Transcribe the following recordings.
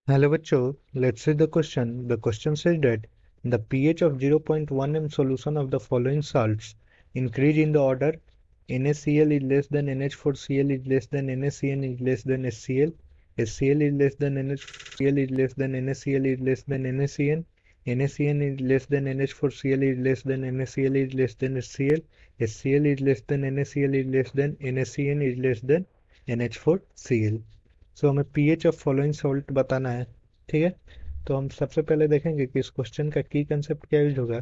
Hello बच्चों, let's read the question. The question says that the pH of 0.1 m solution of the following salts increase in the order NaCl is less than NH4Cl is less than NaCN is less than HCl, HCl is less than NH4Cl is less than NaCl is less than NaCN, NaCN is less than NH4Cl is less than NaCl is less than HCl, HCl is less than NaCl is less than NaCN is less than NH4Cl. सो हमें pH of following salt बताना है। ठीक है, तो हम सबसे पहले देखेंगे कि इस क्वेश्चन का की कंसेप्ट क्या यूज होगा।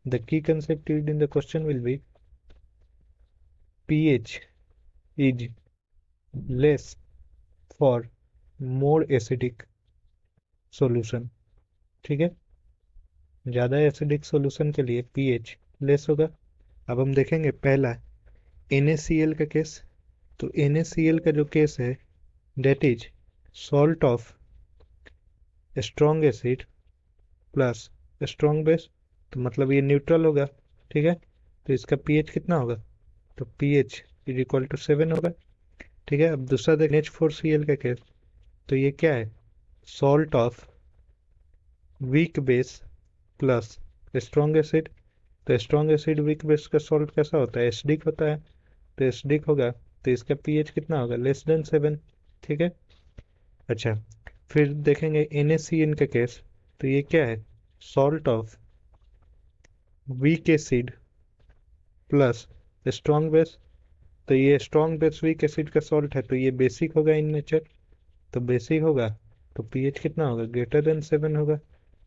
The key concept used in the question will be pH is less for more acidic solution. ठीक है, ज़्यादा एसिडिक सॉल्यूशन के लिए पीएच लेस होगा। अब हम देखेंगे पहला NaCl का केस। तो NaCl का जो केस है that is salt of strong acid plus strong base, तो मतलब ये न्यूट्रल होगा। ठीक है, तो इसका पीएच कितना होगा, तो पीएच इज इक्वल टू 7 होगा। ठीक है, अब दूसरा देख NH4Cl का केस। तो ये क्या है, salt of weak base plus strong acid. तो स्ट्रॉन्ग एसिड वीक बेस का सॉल्ट कैसा होता है, एसिडिक होता है। तो एसिडिक होगा तो इसका पीएच कितना होगा, लेस देन 7। ठीक है, अच्छा, फिर देखेंगे NaCN का केस। तो ये क्या है, salt of weak acid plus strong base. तो ये स्ट्रॉन्ग बेस वीक एसिड का सॉल्ट है, तो ये बेसिक होगा इन नेचर। तो बेसिक होगा तो पीएच कितना होगा, ग्रेटर देन 7 होगा।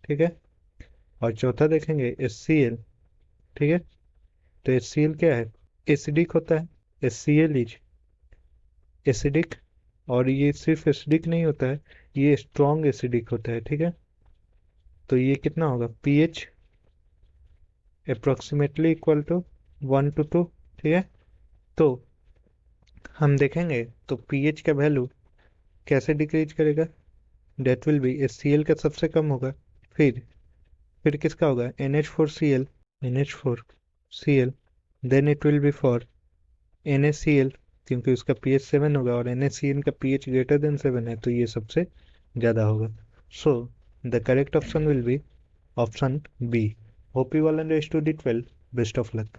ठीक है, और चौथा देखेंगे HCl। ठीक है, तो HCl क्या है, एसिडिक होता है। HCl इज एसिडिक, और ये सिर्फ एसिडिक नहीं होता है, ये स्ट्रॉन्ग एसिडिक होता है। ठीक है, तो ये कितना होगा, pH approximately equal to 1 to 2। ठीक है, तो हम देखेंगे तो पीएच का वैल्यू कैसे डिक्रीज करेगा, डेट विल बी HCl का सबसे कम होगा, फिर किसका होगा, NH4Cl, NH4Cl, then it will be for NaCl, क्योंकि उसका pH 7 होगा और NaCl का pH ग्रेटर देन 7 है, तो ये सबसे ज़्यादा होगा। So the correct option will be option B. Hope you all understood it well, best of luck.